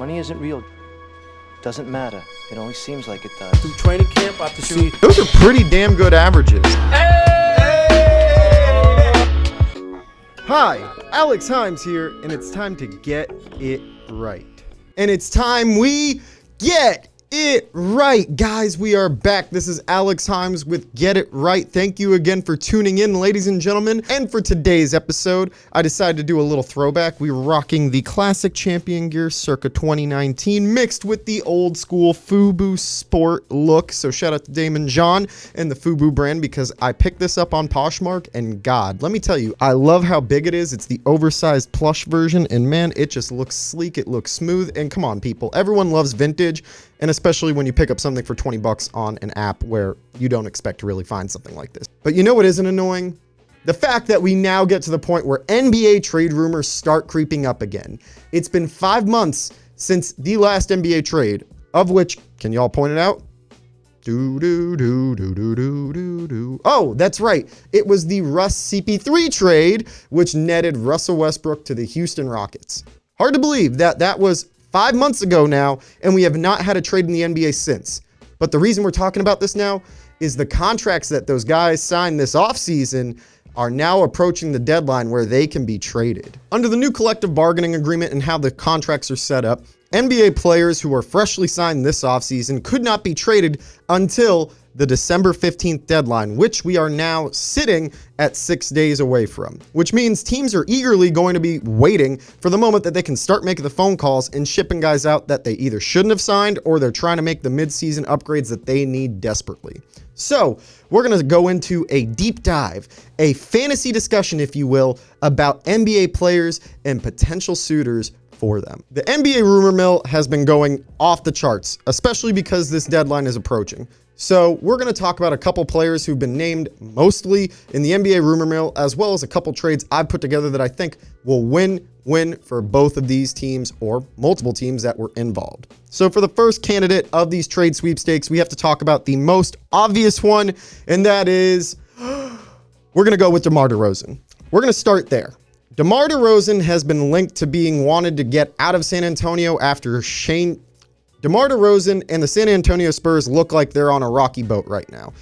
Money isn't real. Doesn't matter. It only seems like it does. Through training camp, I see. Those are pretty damn good averages. Hi, Alex Himes here, and it's time to get it right. And it's time we get it right. Guys, we are back. This is Alex Himes with Get It Right. Thank you again for tuning in, ladies and gentlemen. And for today's episode, I decided to do a little throwback. We were rocking the classic champion gear circa 2019 mixed with the old school FUBU sport look. So shout out to Damon John and the FUBU brand because I picked this up on Poshmark, and God, let me tell you, I love how big it is. It's the oversized plush version, and man, it just looks sleek. It looks smooth. And come on, people, everyone loves vintage. And especially when you pick up something for 20 bucks on an app where you don't expect to really find something like this. But you know what isn't annoying? The fact that we now get to the point where NBA trade rumors start creeping up again. It's been 5 months since the last NBA trade, of which, can y'all point it out? Oh, that's right. It was the Russ CP3 trade, which netted Russell Westbrook to the Houston Rockets. Hard to believe that that was 5 months ago now, and we have not had a trade in the NBA since. But the reason we're talking about this now is the contracts that those guys signed this offseason are now approaching the deadline where they can be traded. Under the new collective bargaining agreement and how the contracts are set up, NBA players who are freshly signed this offseason could not be traded until the December 15th deadline, which we are now sitting at 6 days away from, which means teams are eagerly going to be waiting for the moment that they can start making the phone calls and shipping guys out that they either shouldn't have signed or they're trying to make the midseason upgrades that they need desperately. So we're going to go into a deep dive, a fantasy discussion, if you will, about NBA players and potential suitors for them. The NBA rumor mill has been going off the charts, especially because this deadline is approaching. So we're going to talk about a couple players who've been named mostly in the NBA rumor mill, as well as a couple trades I've put together that I think will win for both of these teams or multiple teams that were involved. So for the first candidate of these trade sweepstakes, we have to talk about the most obvious one, and that is, we're going to go with DeMar DeRozan. We're going to start there. DeMar DeRozan has been linked to being wanted to get out of San Antonio after DeMar DeRozan and the San Antonio Spurs look like they're on a rocky boat right now.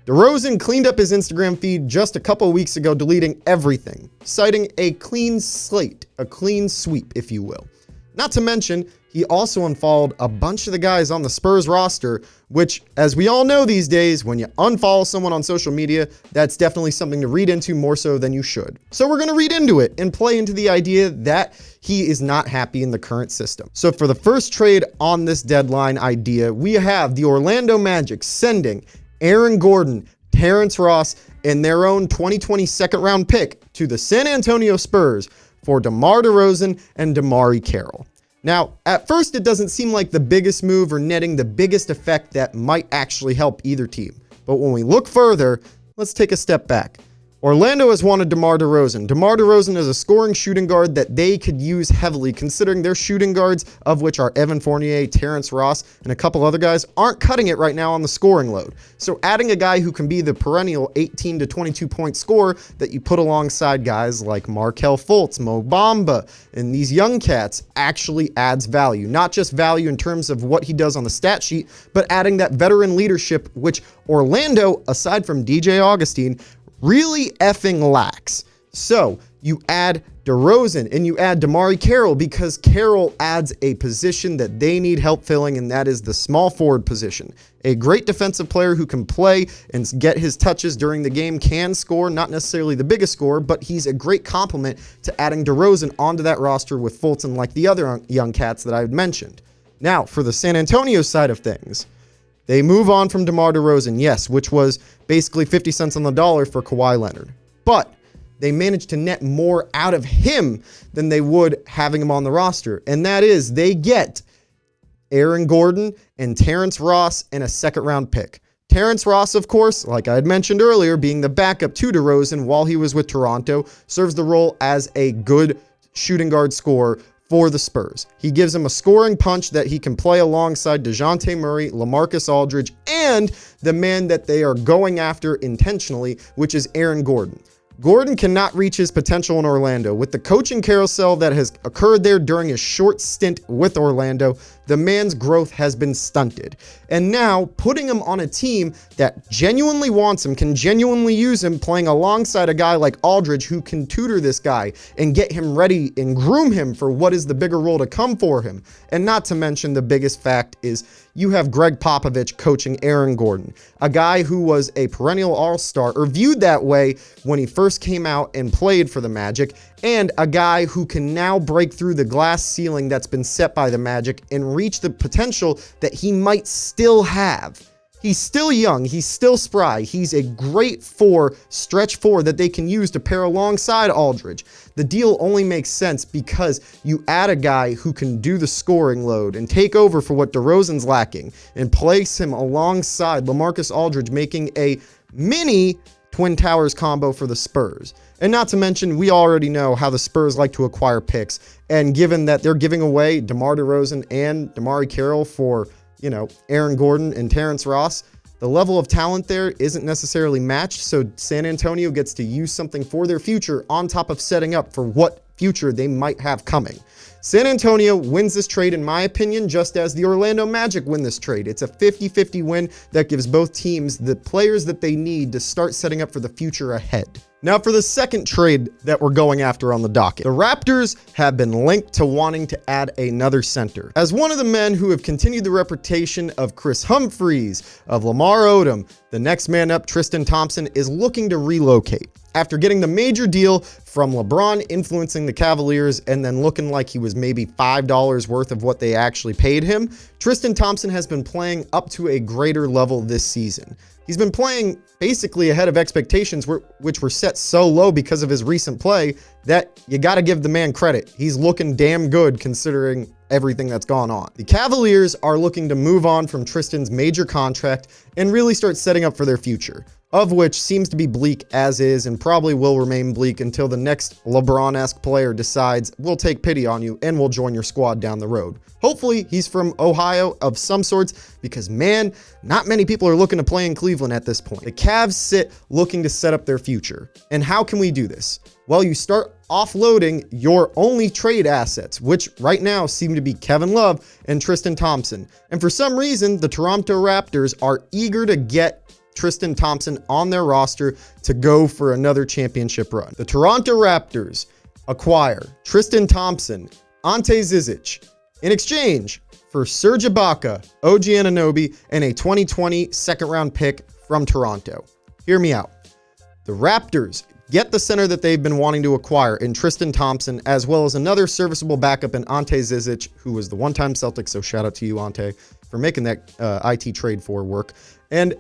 DeRozan cleaned up his Instagram feed just a couple of weeks ago, deleting everything, citing a clean slate, a clean sweep, if you will. Not to mention, he also unfollowed a bunch of the guys on the Spurs roster, which, as we all know these days, when you unfollow someone on social media, that's definitely something to read into more so than you should. So we're going to read into it and play into the idea that he is not happy in the current system. So for the first trade on this deadline idea, we have the Orlando Magic sending Aaron Gordon, Terrence Ross, and their own 2020 second-round pick to the San Antonio Spurs for DeMar DeRozan and DeMarre Carroll. Now, at first, it doesn't seem like the biggest move or netting the biggest effect that might actually help either team. But when we look further, let's take a step back. Orlando has wanted DeMar DeRozan. DeMar DeRozan is a scoring shooting guard that they could use heavily, considering their shooting guards, of which are Evan Fournier, Terrence Ross, and a couple other guys, aren't cutting it right now on the scoring load. So adding a guy who can be the perennial 18 to 22 point scorer that you put alongside guys like Markelle Fultz, Mo Bamba, and these young cats actually adds value. Not just value in terms of what he does on the stat sheet, but adding that veteran leadership, which Orlando, aside from DJ Augustine, really effing lacks. So you add DeRozan and you add DeMarre Carroll because Carroll adds a position that they need help filling, and that is the small forward position. A great defensive player who can play and get his touches during the game, can score, not necessarily the biggest scorer, but he's a great complement to adding DeRozan onto that roster with Fulton like the other young cats that I had mentioned. Now, for the San Antonio side of things, they move on from DeMar DeRozan, yes, which was basically 50 cents on the dollar for Kawhi Leonard. But they managed to net more out of him than they would having him on the roster. And that is, they get Aaron Gordon and Terrence Ross and a second-round pick. Terrence Ross, of course, like I had mentioned earlier, being the backup to DeRozan while he was with Toronto, serves the role as a good shooting guard scorer for the Spurs. He gives him a scoring punch that he can play alongside DeJounte Murray, LaMarcus Aldridge, and the man that they are going after intentionally, which is Aaron Gordon. Gordon cannot reach his potential in Orlando. With the coaching carousel that has occurred there during his short stint with Orlando, the man's growth has been stunted. And now, putting him on a team that genuinely wants him, can genuinely use him, playing alongside a guy like Aldridge who can tutor this guy and get him ready and groom him for what is the bigger role to come for him. And not to mention, the biggest fact is you have Greg Popovich coaching Aaron Gordon, a guy who was a perennial all-star, or viewed that way when he first came out and played for the Magic, and a guy who can now break through the glass ceiling that's been set by the Magic and reach the potential that he might still have. He's still young, he's still spry, he's a great stretch four that they can use to pair alongside Aldridge. The deal only makes sense because you add a guy who can do the scoring load and take over for what DeRozan's lacking and place him alongside LaMarcus Aldridge, making a mini Twin Towers combo for the Spurs. And not to mention, we already know how the Spurs like to acquire picks, and given that they're giving away DeMar DeRozan and DeMarre Carroll for, Aaron Gordon and Terrence Ross, the level of talent there isn't necessarily matched, so San Antonio gets to use something for their future on top of setting up for what future they might have coming. San Antonio wins this trade, in my opinion, just as the Orlando Magic win this trade. It's a 50-50 win that gives both teams the players that they need to start setting up for the future ahead. Now for the second trade that we're going after on the docket. The Raptors have been linked to wanting to add another center. As one of the men who have continued the reputation of Chris Humphries, of Lamar Odom, the next man up, Tristan Thompson, is looking to relocate. After getting the major deal from LeBron influencing the Cavaliers and then looking like he was maybe $5 worth of what they actually paid him, Tristan Thompson has been playing up to a greater level this season. He's been playing basically ahead of expectations, which were set so low because of his recent play that you got to give the man credit. He's looking damn good considering everything that's gone on. The Cavaliers are looking to move on from Tristan's major contract and really start setting up for their future, of which seems to be bleak as is and probably will remain bleak until the next LeBron-esque player decides, we'll take pity on you and we'll join your squad down the road. Hopefully he's from Ohio of some sorts, because man, not many people are looking to play in Cleveland at this point. The Cavs sit looking to set up their future. And how can we do this? Well, you start offloading your only trade assets, which right now seem to be Kevin Love and Tristan Thompson. And for some reason, the Toronto Raptors are eager to get Tristan Thompson on their roster to go for another championship run. The Toronto Raptors acquire Tristan Thompson, Ante Zizic, in exchange for Serge Ibaka, OG Anunoby, and a 2020 second-round pick from Toronto. Hear me out. The Raptors get the center that they've been wanting to acquire in Tristan Thompson, as well as another serviceable backup in Ante Zizic, who was the one-time Celtic, so shout out to you, Ante, for making that IT trade for work. And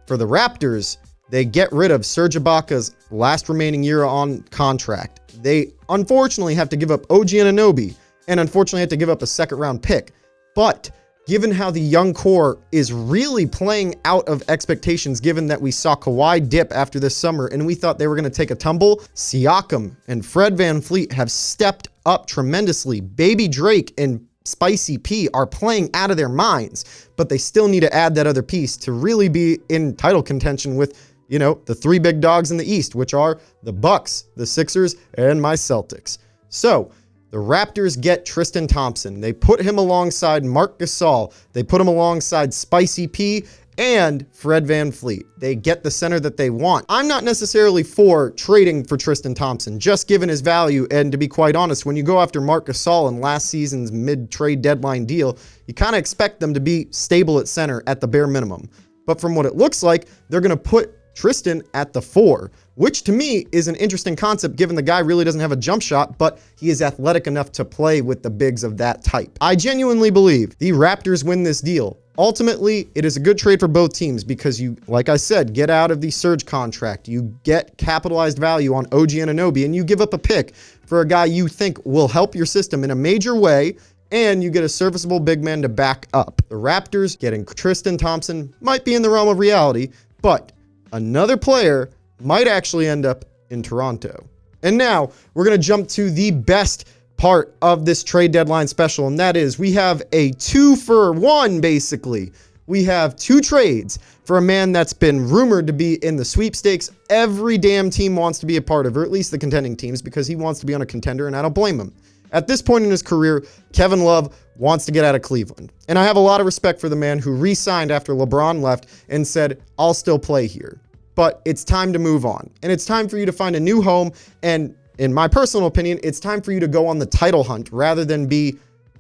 for the Raptors, they get rid of Serge Ibaka's last remaining year on contract. They unfortunately have to give up OG Anunoby, and unfortunately had to give up a second-round pick. But given how the young core is really playing out of expectations, given that we saw Kawhi dip after this summer and we thought they were going to take a tumble, Siakam and Fred VanVleet have stepped up tremendously. Baby Drake and Spicy P are playing out of their minds, but they still need to add that other piece to really be in title contention with, the three big dogs in the East, which are the Bucks, the Sixers, and my Celtics. So the Raptors get Tristan Thompson. They put him alongside Marc Gasol. They put him alongside Spicy P and Fred VanVleet. They get the center that they want. I'm not necessarily for trading for Tristan Thompson, just given his value. And to be quite honest, when you go after Marc Gasol in last season's mid-trade deadline deal, you kind of expect them to be stable at center at the bare minimum. But from what it looks like, they're going to put Tristan at the 4, which to me is an interesting concept given the guy really doesn't have a jump shot, but he is athletic enough to play with the bigs of that type. I genuinely believe the Raptors win this deal. Ultimately, it is a good trade for both teams because you, like I said, get out of the Serge contract. You get capitalized value on OG Anunoby, and you give up a pick for a guy you think will help your system in a major way, and you get a serviceable big man to back up. The Raptors getting Tristan Thompson might be in the realm of reality, but another player might actually end up in Toronto. And now we're going to jump to the best part of this trade deadline special, and that is we have a 2-for-1 basically. we have 2 trades for a man that's been rumored to be in the sweepstakes every damn team wants to be a part of, or at least the contending teams, because he wants to be on a contender, and I don't blame him. At this point in his career, Kevin Love wants to get out of Cleveland. And I have a lot of respect for the man who re-signed after LeBron left and said, I'll still play here. But it's time to move on. And it's time for you to find a new home. And in my personal opinion, it's time for you to go on the title hunt rather than be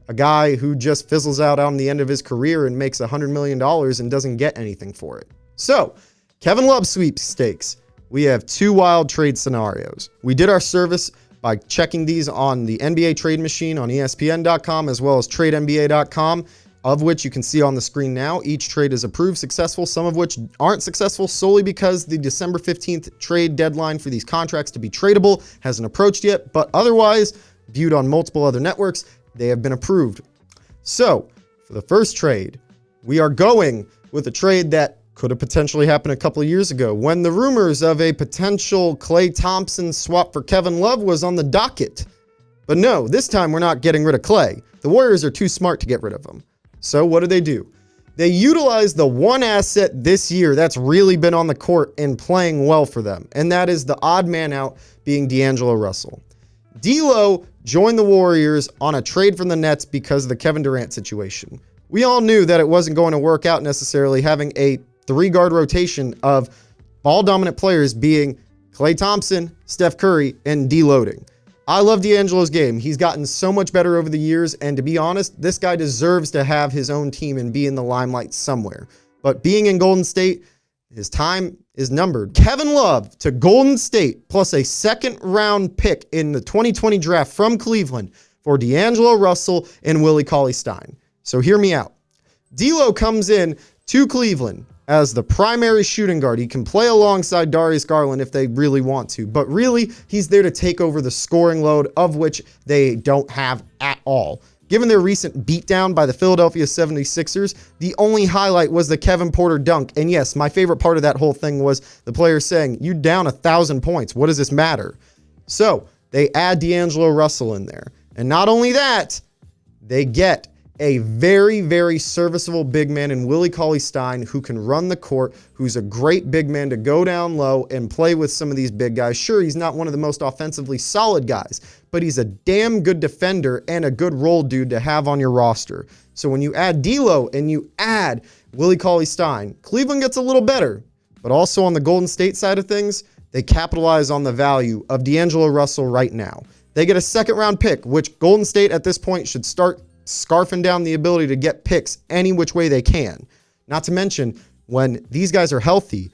a guy who just fizzles out on the end of his career and makes $100 million and doesn't get anything for it. So, Kevin Love sweepstakes. We have 2 wild trade scenarios. We did our service by checking these on the NBA trade machine on ESPN.com as well as TradeNBA.com, of which you can see on the screen now. Each trade is approved successful, some of which aren't successful solely because the December 15th trade deadline for these contracts to be tradable hasn't approached yet, but otherwise, viewed on multiple other networks, they have been approved. So, for the first trade, we are going with a trade that could have potentially happened a couple of years ago when the rumors of a potential Klay Thompson swap for Kevin Love was on the docket. But no, this time we're not getting rid of Klay. The Warriors are too smart to get rid of him. So what do? They utilize the one asset this year that's really been on the court and playing well for them, and that is the odd man out being D'Angelo Russell. D'Lo joined the Warriors on a trade from the Nets because of the Kevin Durant situation. We all knew that it wasn't going to work out necessarily having a 3-guard rotation of ball-dominant players being Klay Thompson, Steph Curry, and deloading. I love D'Angelo's game. He's gotten so much better over the years, and to be honest, this guy deserves to have his own team and be in the limelight somewhere. But being in Golden State, his time is numbered. Kevin Love to Golden State plus a 2nd-round pick in the 2020 draft from Cleveland for D'Angelo Russell and Willie Cauley-Stein. So hear me out. D'Lo comes in to Cleveland as the primary shooting guard. He can play alongside Darius Garland if they really want to, but really, he's there to take over the scoring load, of which they don't have at all. Given their recent beatdown by the Philadelphia 76ers, the only highlight was the Kevin Porter dunk, and yes, my favorite part of that whole thing was the players saying, "You down 1,000 points, what does this matter?" So, they add D'Angelo Russell in there, and not only that, they get a very, very serviceable big man in Willie Cauley-Stein who can run the court, who's a great big man to go down low and play with some of these big guys. Sure, he's not one of the most offensively solid guys, but he's a damn good defender and a good role dude to have on your roster. So when you add D'Lo and you add Willie Cauley-Stein, Cleveland gets a little better. But also on the Golden State side of things, they capitalize on the value of D'Angelo Russell right now. They get a 2nd-round pick, which Golden State at this point should start scarfing down the ability to get picks any which way they can. Not to mention, when these guys are healthy,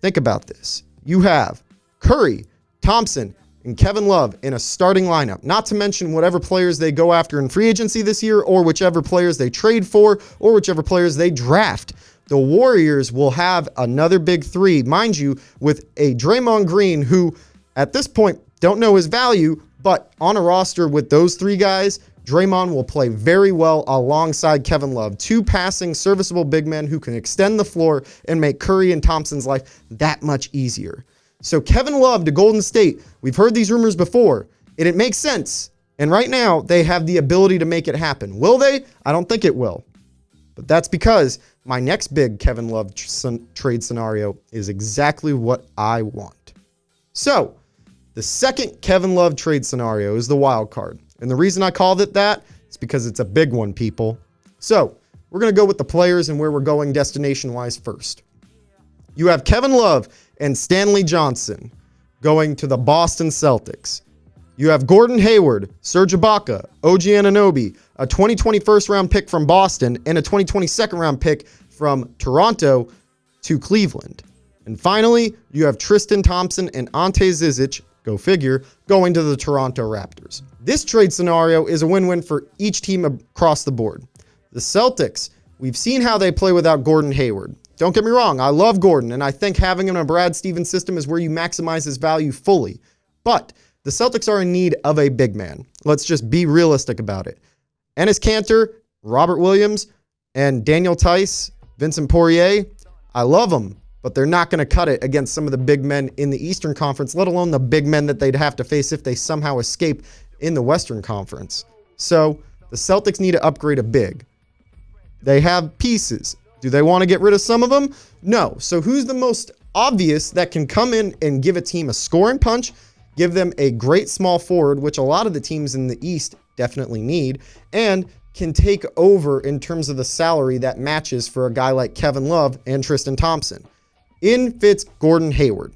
think about this. You have Curry, Thompson, and Kevin Love in a starting lineup. Not to mention whatever players they go after in free agency this year, or whichever players they trade for, or whichever players they draft. The Warriors will have another big 3, mind you, with a Draymond Green who, at this point, don't know his value, but on a roster with those 3 guys, Draymond will play very well alongside Kevin Love. 2 passing, serviceable big men who can extend the floor and make Curry and Thompson's life that much easier. So Kevin Love to Golden State, we've heard these rumors before, and it makes sense. And right now, they have the ability to make it happen. Will they? I don't think it will. But that's because my next big Kevin Love trade scenario is exactly what I want. So, the second Kevin Love trade scenario is the wild card. And the reason I called it that is because it's a big one, people. So, we're going to go with the players and where we're going destination-wise first. You have Kevin Love and Stanley Johnson going to the Boston Celtics. You have Gordon Hayward, Serge Ibaka, OG Anunoby, a 2020 first-round pick from Boston, and a 2020 second-round pick from Toronto to Cleveland. And finally, you have Tristan Thompson and Ante Zizic, go figure, going to the Toronto Raptors. This trade scenario is a win-win for each team across the board. The Celtics, we've seen how they play without Gordon Hayward. Don't get me wrong, I love Gordon, and I think having him in a Brad Stevens system is where you maximize his value fully. But the Celtics are in need of a big man. Let's just be realistic about it. Enes Kanter, Robert Williams, and Daniel Tice, Vincent Poirier, I love them, but they're not going to cut it against some of the big men in the Eastern Conference, let alone the big men that they'd have to face if they somehow escape in the Western Conference. So the Celtics need to upgrade a big. They have pieces. Do they want to get rid of some of them? No. So who's the most obvious that can come in and give a team a scoring punch, give them a great small forward, which a lot of the teams in the East definitely need, and can take over in terms of the salary that matches for a guy like Kevin Love and Tristan Thompson? In fits Gordon Hayward.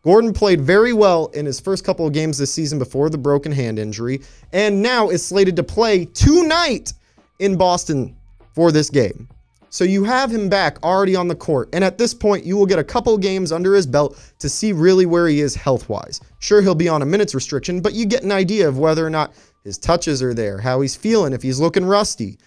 Gordon played very well in his first couple of games this season before the broken hand injury, and now is slated to play tonight in Boston for this game. So you have him back already on the court, and at this point, you will get a couple games under his belt to see really where he is health-wise. Sure, he'll be on a minutes restriction, but you get an idea of whether or not his touches are there, how he's feeling, if he's looking rusty.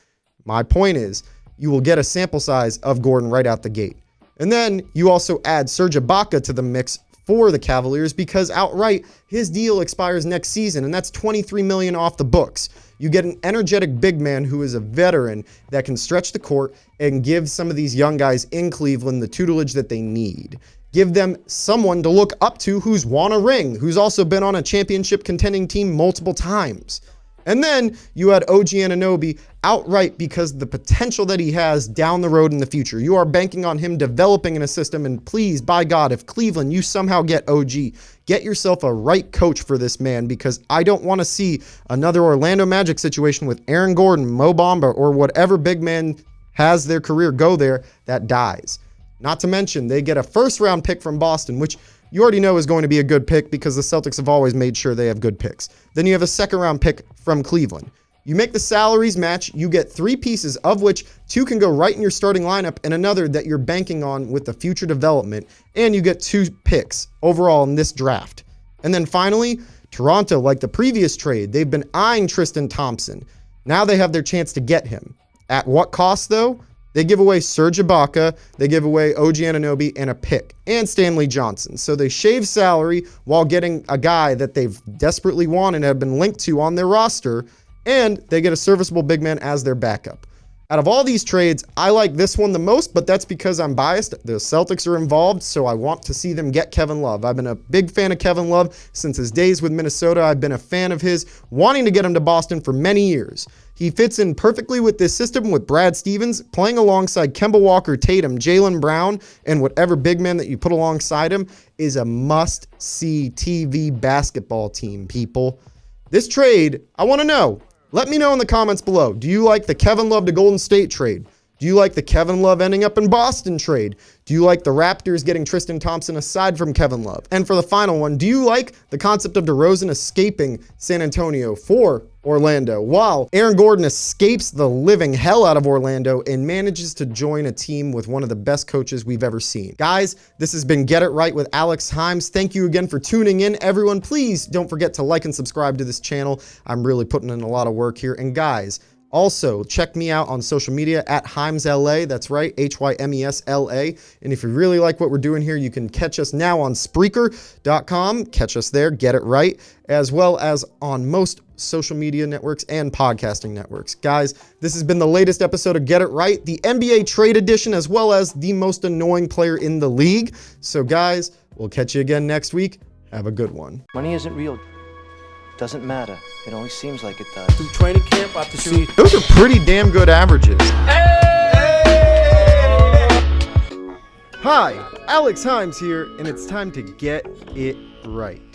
My point is, you will get a sample size of Gordon right out the gate. And then you also add Serge Ibaka to the mix for the Cavaliers because outright, his deal expires next season, and that's $23 million off the books. You get an energetic big man who is a veteran that can stretch the court and give some of these young guys in Cleveland the tutelage that they need. Give them someone to look up to who's won a ring, who's also been on a championship contending team multiple times. And then you had OG Anunoby outright because the potential that he has down the road in the future. You are banking on him developing in a system, and please, by God, if Cleveland, you somehow get OG, get yourself a right coach for this man, because I don't want to see another Orlando Magic situation with Aaron Gordon, Mo Bamba, or whatever big man has their career go there that dies. Not to mention, they get a first-round pick from Boston, which you already know is going to be a good pick because the Celtics have always made sure they have good picks. Then you have a second-round pick from Cleveland. You make the salaries match, you get 3 pieces, of which 2 can go right in your starting lineup and another that you're banking on with the future development, and you get 2 picks overall in this draft. And then finally, Toronto, like the previous trade, they've been eyeing Tristan Thompson. Now they have their chance to get him. At what cost, though? They give away Serge Ibaka, they give away OG Anunoby, and a pick, and Stanley Johnson. So they shave salary while getting a guy that they've desperately wanted and have been linked to on their roster, and they get a serviceable big man as their backup. Out of all these trades, I like this one the most, but that's because I'm biased. The Celtics are involved, so I want to see them get Kevin Love. I've been a big fan of Kevin Love since his days with Minnesota. I've been a fan of his, wanting to get him to Boston for many years. He fits in perfectly with this system with Brad Stevens, playing alongside Kemba Walker, Tatum, Jaylen Brown, and whatever big man that you put alongside him is a must-see TV basketball team, people. This trade, I want to know. Let me know in the comments below. Do you like the Kevin Love to Golden State trade? Do you like the Kevin Love ending up in Boston trade? Do you like the Raptors getting Tristan Thompson aside from Kevin Love? And for the final one, do you like the concept of DeRozan escaping San Antonio for Orlando while Aaron Gordon escapes the living hell out of Orlando and manages to join a team with one of the best coaches we've ever seen? Guys, this has been Get It Right with Alex Himes. Thank you again for tuning in. Everyone, please don't forget to like and subscribe to this channel. I'm really putting in a lot of work here. And guys, also, check me out on social media at HymesLA. That's right, HYMESLA. And if you really like what we're doing here, you can catch us now on Spreaker.com. Catch us there, Get It Right, as well as on most social media networks and podcasting networks. Guys, this has been the latest episode of Get It Right, the NBA Trade Edition, as well as the most annoying player in the league. So guys, we'll catch you again next week. Have a good one. Money isn't real. Doesn't matter. It only seems like it does. Through training camp, I have to see. Those are pretty damn good averages. Hi, Alex Himes here, and it's time to get it right.